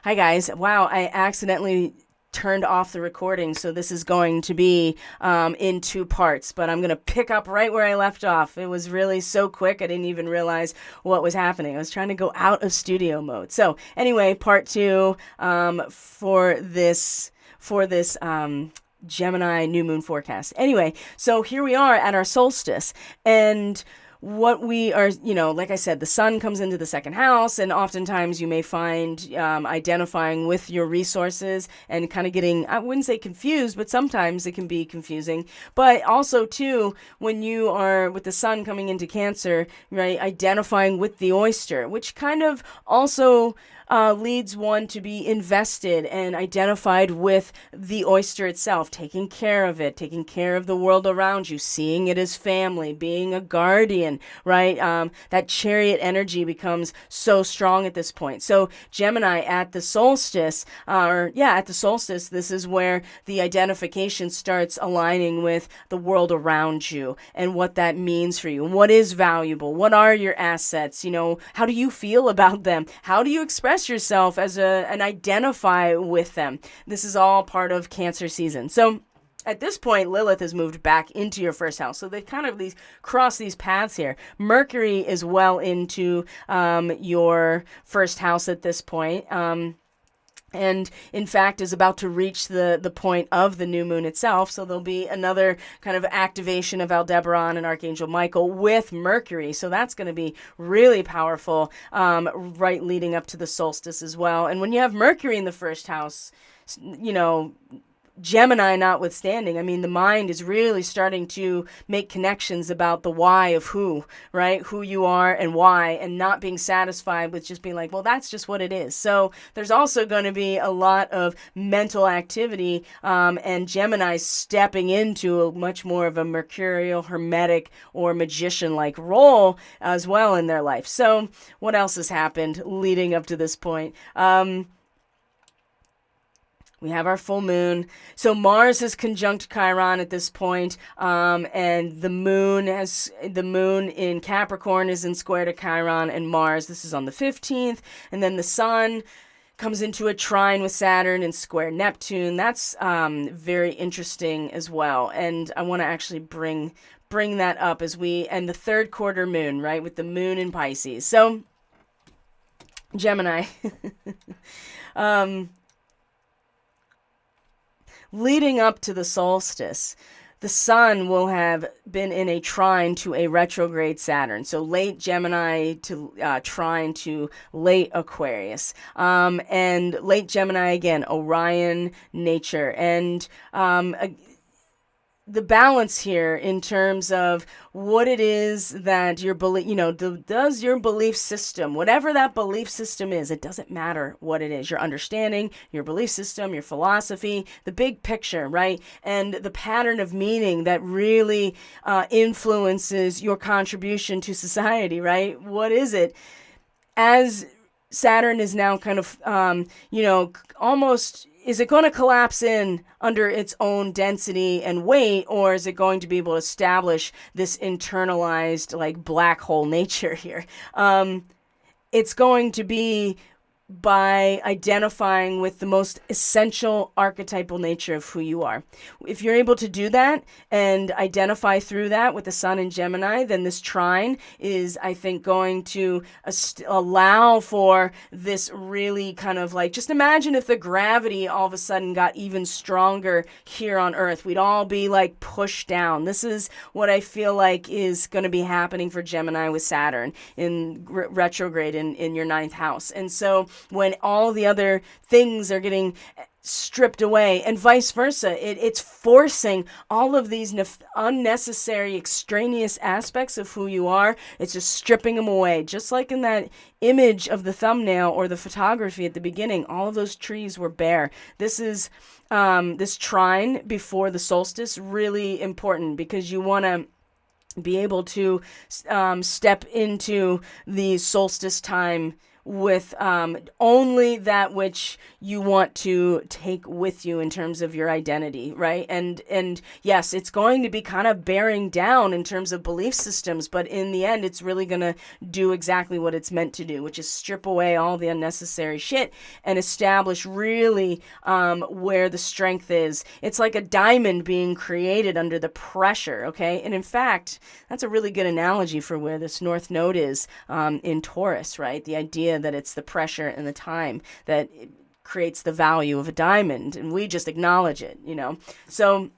Hi guys. Wow, I accidentally turned off the recording, so this is going to be in two parts, but I'm going to pick up right where I left off. It was really so quick, I didn't even realize what was happening. I was trying to go out of studio mode. So anyway, part two for this Gemini new moon forecast. Anyway, so here we are at our solstice, and what we are, like I said, the sun comes into the second house, and oftentimes you may find identifying with your resources and kind of getting, I wouldn't say confused, but sometimes it can be confusing. But also, too, when you are with the sun coming into Cancer, right, identifying with the oyster, which kind of also leads one to be invested and identified with the oyster itself, taking care of it, taking care of the world around you, seeing it as family, being a guardian, right? That chariot energy becomes so strong at this point. So Gemini at the solstice, this is where the identification starts aligning with the world around you and what that means for you. What is valuable? What are your assets? How do you feel about them? How do you express yourself as and identify with them? This is all part of Cancer season. So at this point, Lilith has moved back into your first house. So they kind of cross these paths here. Mercury is well into your first house at this point. And in fact is about to reach the point of the new moon itself. So there'll be another kind of activation of Aldebaran and Archangel Michael with Mercury. So that's going to be really powerful, right leading up to the solstice as well. And when you have Mercury in the first house, Gemini notwithstanding, I mean, the mind is really starting to make connections about the why of who, right? Who you are and why, and not being satisfied with just being like, well, that's just what it is. So there's also going to be a lot of mental activity, and Gemini stepping into a much more of a mercurial, hermetic, or magician-like role as well in their life. So what else has happened leading up to this point? We have our full moon. So Mars is conjunct Chiron at this point, and the moon in Capricorn is in square to Chiron and Mars. This is on the 15th, and then the sun comes into a trine with Saturn and square Neptune. That's very interesting as well, and I want to actually bring that up as we end the third quarter moon, right, with the moon in Pisces. So Gemini. Leading up to the solstice, the sun will have been in a trine to a retrograde Saturn. So late Gemini to trine to late Aquarius. And late Gemini, again, Orion nature. And the balance here in terms of what it is that your belief, does your belief system, whatever that belief system is, it doesn't matter what it is, your understanding, your belief system, your philosophy, the big picture, right? And the pattern of meaning that really influences your contribution to society, right? What is it? As Saturn is now kind of, almost, is it going to collapse in under its own density and weight, or is it going to be able to establish this internalized, like, black hole nature here? It's going to be by identifying with the most essential archetypal nature of who you are. If you're able to do that and identify through that with the sun in Gemini, then this trine is, I think, going to allow for this really kind of like, just imagine if the gravity all of a sudden got even stronger here on Earth. We'd all be like pushed down. This is what I feel like is going to be happening for Gemini with Saturn in retrograde in your ninth house. And so when all the other things are getting stripped away, and vice versa, it's forcing all of these unnecessary extraneous aspects of who you are. It's just stripping them away, just like in that image of the thumbnail or the photography at the beginning. All of those trees were bare. This is this trine before the solstice, really important, because you want to be able to step into the solstice time with only that which you want to take with you in terms of your identity, right? And yes, it's going to be kind of bearing down in terms of belief systems, but in the end, it's really going to do exactly what it's meant to do, which is strip away all the unnecessary shit and establish really where the strength is. It's like a diamond being created under the pressure, okay? And in fact, that's a really good analogy for where this North Node is in Taurus, right? The idea that it's the pressure and the time that creates the value of a diamond, and we just acknowledge it, So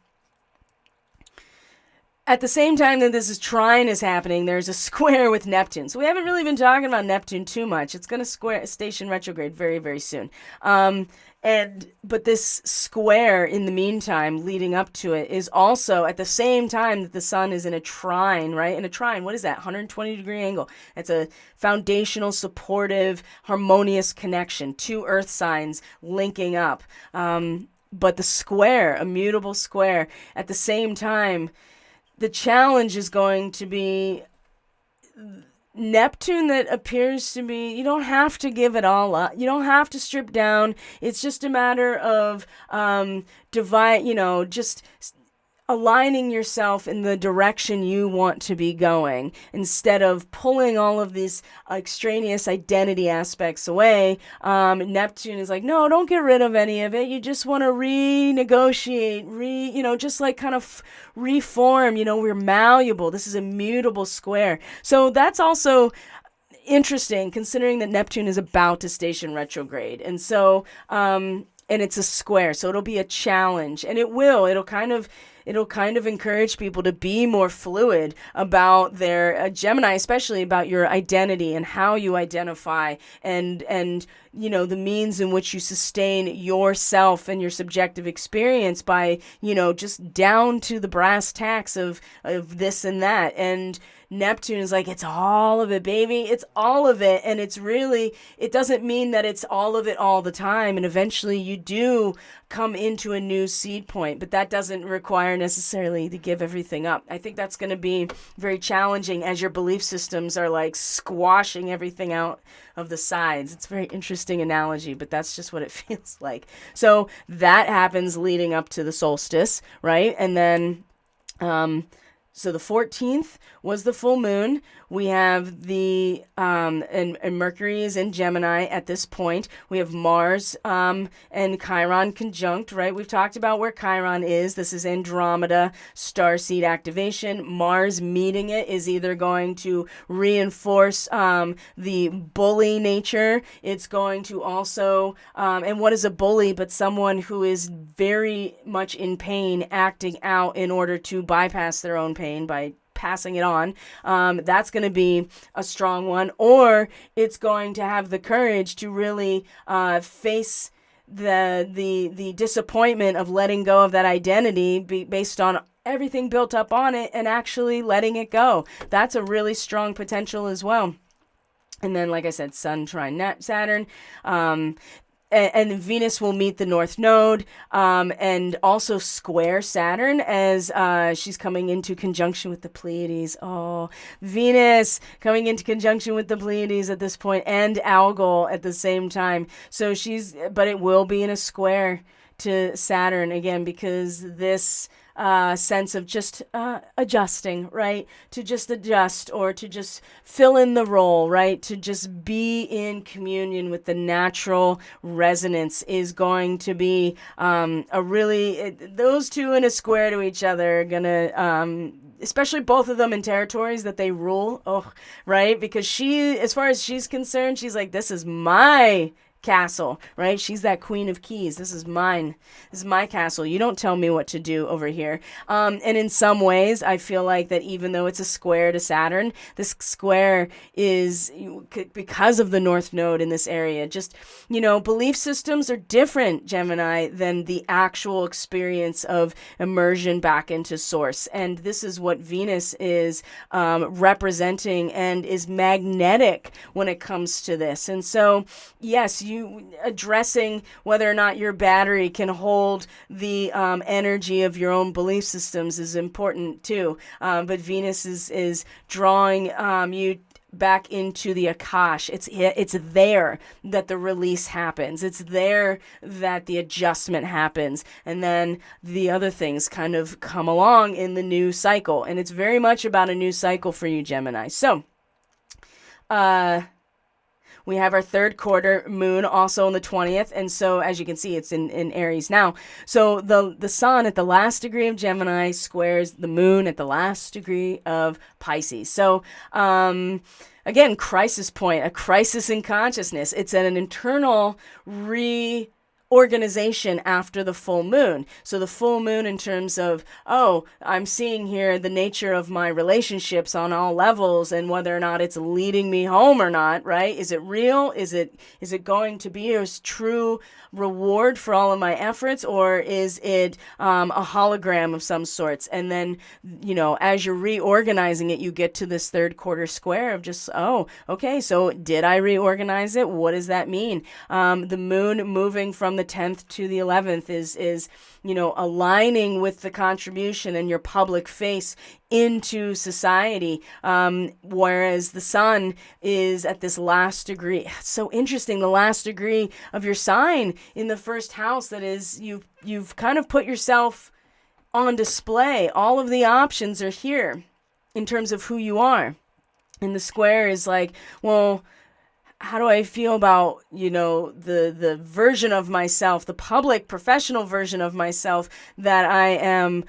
at the same time that this trine is happening, there's a square with Neptune. So we haven't really been talking about Neptune too much. It's going to station retrograde very, very soon. But this square in the meantime leading up to it is also at the same time that the sun is in a trine, right? In a trine, what is that? 120-degree angle. It's a foundational, supportive, harmonious connection. Two earth signs linking up. But the square, a mutable square, at the same time, the challenge is going to be Neptune that appears to be, you don't have to give it all up. You don't have to strip down. It's just a matter of just aligning yourself in the direction you want to be going instead of pulling all of these extraneous identity aspects away. Neptune is like, no, don't get rid of any of it. You just want to renegotiate, just like kind of reform. We're malleable. This is a mutable square. So that's also interesting considering that Neptune is about to station retrograde. And so, and it's a square, so it'll be a challenge, and it'll kind of encourage people to be more fluid about their Gemini, especially about your identity and how you identify and the means in which you sustain yourself and your subjective experience by, just down to the brass tacks of this and that. And Neptune is like, it's all of it, baby. It's all of it. And it doesn't mean that it's all of it all the time. And eventually you do come into a new seed point, but that doesn't require necessarily to give everything up. I think that's going to be very challenging as your belief systems are like squashing everything out of the sides. It's a very interesting analogy, but that's just what it feels like. So that happens leading up to the solstice, right? And then, so the 14th was the full moon. We have the, and Mercury is in Gemini at this point. We have Mars and Chiron conjunct, right? We've talked about where Chiron is. This is Andromeda, Starseed activation. Mars meeting it is either going to reinforce the bully nature. It's going to also, and what is a bully but someone who is very much in pain, acting out in order to bypass their own pain by passing it on. That's going to be a strong one. Or it's going to have the courage to really face the disappointment of letting go of that identity based on everything built up on it and actually letting it go. That's a really strong potential as well. And then, like I said, Sun trine Saturn. And Venus will meet the North Node and also square Saturn as she's coming into conjunction with the Pleiades. Oh, Venus coming into conjunction with the Pleiades at this point and Algol at the same time. So but it will be in a square to Saturn again because this sense of just adjusting, right? To just adjust or to just fill in the role, right? To just be in communion with the natural resonance is going to be those two in a square to each other are going to, especially both of them in territories that they rule, right? Because as far as she's concerned, she's like, this is my castle, right? She's that queen of keys. This is mine. This is my castle. You don't tell me what to do over here. And in some ways, I feel like that even though it's a square to Saturn, this square is because of the North Node in this area. Just, belief systems are different, Gemini, than the actual experience of immersion back into source. And this is what Venus is representing and is magnetic when it comes to this. And so, yes, you addressing whether or not your battery can hold the energy of your own belief systems is important too. But Venus is drawing you back into the Akash. It's there that the release happens. It's there that the adjustment happens. And then the other things kind of come along in the new cycle. And it's very much about a new cycle for you, Gemini. So, we have our third quarter moon also on the 20th. And so, as you can see, it's in Aries now. So the sun at the last degree of Gemini squares the moon at the last degree of Pisces. So, again, crisis point, a crisis in consciousness. It's an internal reorganization after the full moon. So the full moon in terms of, oh, I'm seeing here the nature of my relationships on all levels and whether or not it's leading me home or not, right? Is it real? Is it going to be a true reward for all of my efforts, or is it a hologram of some sorts? And then, as you're reorganizing it, you get to this third quarter square of just, oh, okay, so did I reorganize it? What does that mean? The moon moving from the 10th to the 11th is aligning with the contribution and your public face into society, whereas the sun is at this last degree. It's so interesting, the last degree of your sign in the first house. That is, you've kind of put yourself on display. All of the options are here in terms of who you are. And the square is like, well, how do I feel about, the version of myself, the public professional version of myself that I am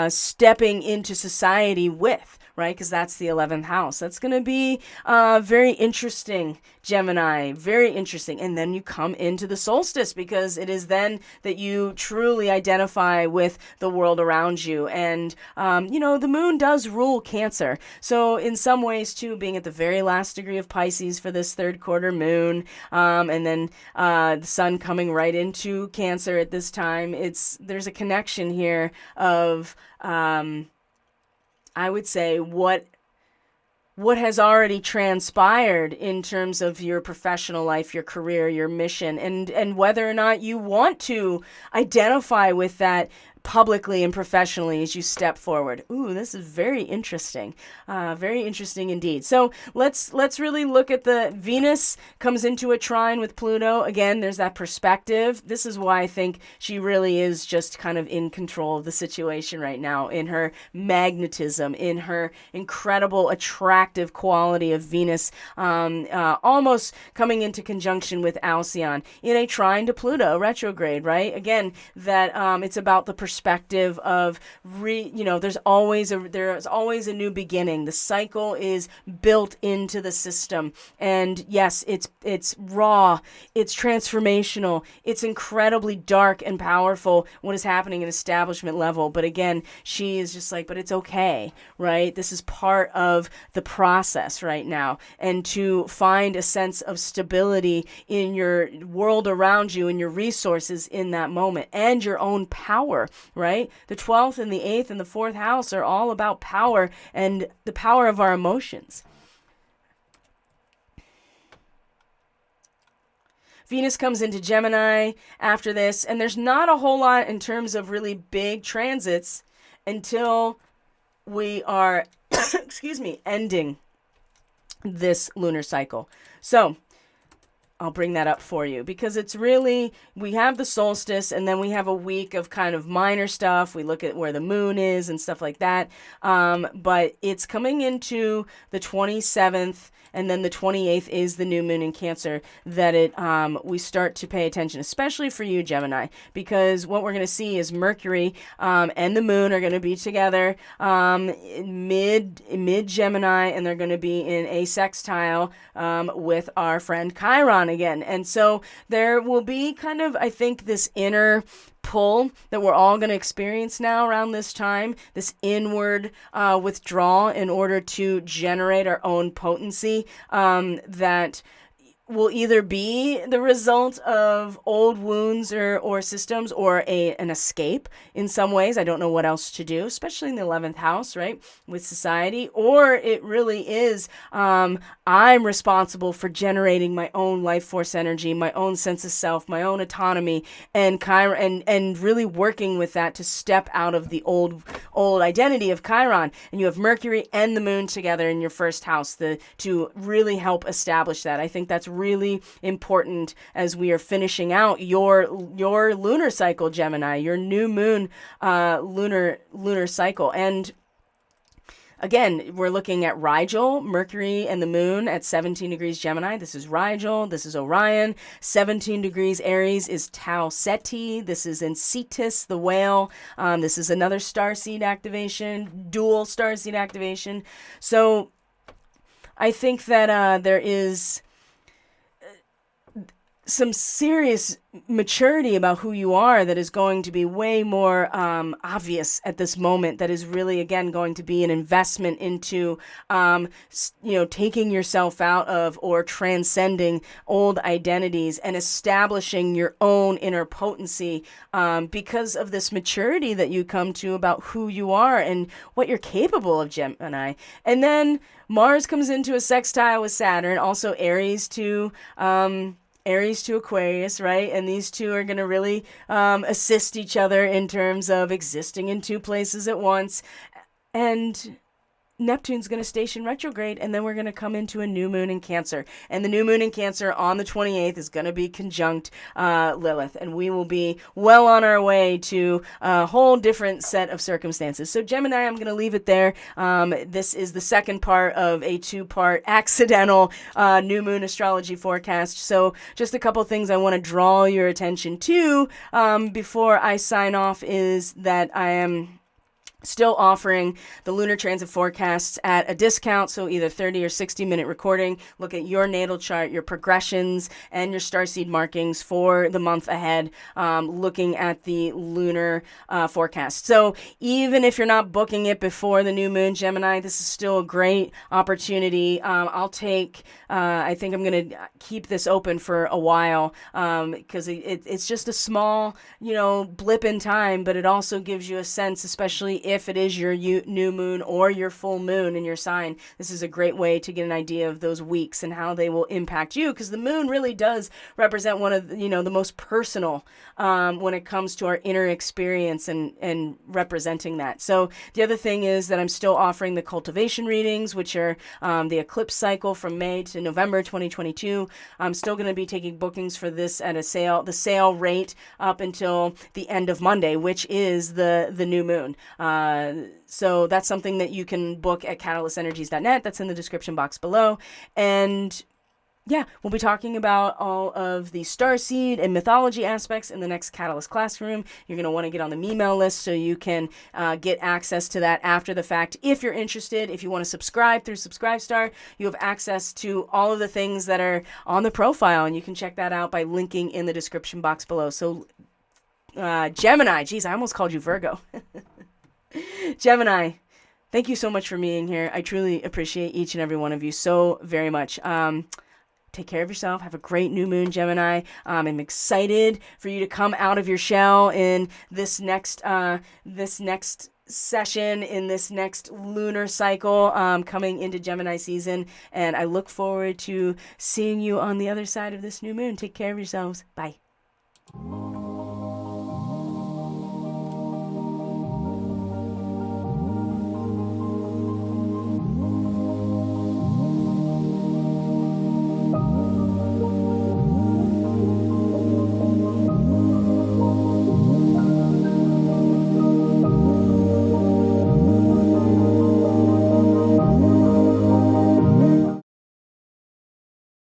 stepping into society with, right? Because that's the 11th house. That's going to be very interesting, Gemini, very interesting. And then you come into the solstice, because it is then that you truly identify with the world around you. And, the moon does rule Cancer. So in some ways, too, being at the very last degree of Pisces for this third quarter moon, and then the sun coming right into Cancer at this time, there's a connection here of, I would say, what has already transpired in terms of your professional life, your career, your mission, and whether or not you want to identify with that publicly and professionally as you step forward. Ooh, this is very interesting. Very interesting indeed. So let's really look at the Venus comes into a trine with Pluto. Again, there's that perspective. This is why I think she really is just kind of in control of the situation right now, in her magnetism, in her incredible attractive quality of Venus, almost coming into conjunction with Alcyon in a trine to Pluto retrograde, right? Again, that it's about the perspective of there's always a new beginning. The cycle is built into the system, and yes, it's raw, it's transformational, it's incredibly dark and powerful what is happening at establishment level. But again, she is just like, but it's okay, right? This is part of the process right now, and to find a sense of stability in your world around you and your resources in that moment, and your own power, right? The 12th and the 8th and the 4th house are all about power and the power of our emotions. Venus comes into Gemini after this, and there's not a whole lot in terms of really big transits until we are, ending this lunar cycle. So I'll bring that up for you, because it's really, we have the solstice, and then we have a week of kind of minor stuff. We look at where the moon is and stuff like that. But it's coming into the 27th, and then the 28th is the new moon in Cancer, that we start to pay attention, especially for you, Gemini, because what we're going to see is Mercury and the moon are going to be together mid Gemini, and they're going to be in a sextile with our friend Chiron again. And so there will be kind of, I think, this inner pull that we're all going to experience now around this time, this inward withdrawal in order to generate our own potency, that will either be the result of old wounds or systems, or an escape in some ways. I don't know what else to do, especially in the 11th house, right, with society. Or it really is, I'm responsible for generating my own life force energy, my own sense of self, my own autonomy, and and really working with that to step out of the old identity of Chiron. And you have Mercury and the moon together in your first house to really help establish that. I think that's really important as we are finishing out your lunar cycle, Gemini, your new moon lunar cycle. And again, we're looking at Rigel, Mercury and the moon at 17 degrees Gemini. This is Rigel. This is Orion. 17 degrees Aries is Tau Ceti. This is in Cetus, the whale. This is another starseed activation, dual starseed activation. So I think that there is some serious maturity about who you are that is going to be way more obvious at this moment. That is really, again, going to be an investment into, taking yourself out of or transcending old identities and establishing your own inner potency, because of this maturity that you come to about who you are and what you're capable of, Gemini. And then Mars comes into a sextile with Saturn, also Aries to Aquarius, right? And these two are going to really assist each other in terms of existing in two places at once. And Neptune's going to station retrograde, and then we're going to come into a new moon in Cancer. And the new moon in Cancer on the 28th is going to be conjunct Lilith, and we will be well on our way to a whole different set of circumstances. So Gemini, I'm going to leave it there. This is the second part of a two-part accidental new moon astrology forecast. So just a couple things I want to draw your attention to before I sign off is that I am still offering the lunar transit forecasts at a discount, so either 30 or 60-minute recording. Look at your natal chart, your progressions, and your starseed markings for the month ahead, looking at the lunar forecast. So even if you're not booking it before the new moon, Gemini, this is still a great opportunity. I think I'm going to keep this open for a while, because it's just a small, blip in time, but it also gives you a sense, especially if it is your new moon or your full moon in your sign. This is a great way to get an idea of those weeks and how they will impact you, because the moon really does represent one of the most personal when it comes to our inner experience and representing that. So the other thing is that I'm still offering the cultivation readings, which are the eclipse cycle from May to November 2022. I'm still going to be taking bookings for this at a sale, the sale rate up until the end of Monday, which is the new moon. So that's something that you can book at catalystenergies.net. That's in the description box below. And yeah, we'll be talking about all of the starseed and mythology aspects in the next Catalyst classroom. You're going to want to get on the email list so you can get access to that after the fact. If you're interested, if you want to subscribe through Subscribestar, you have access to all of the things that are on the profile, and you can check that out by linking in the description box below. So Gemini, geez, I almost called you Virgo. Gemini, thank you so much for being here. I truly appreciate each and every one of you so very much. Take care of yourself. Have a great new moon, Gemini. I'm excited for you to come out of your shell in this next session, in this next lunar cycle, coming into Gemini season. And I look forward to seeing you on the other side of this new moon. Take care of yourselves. Bye.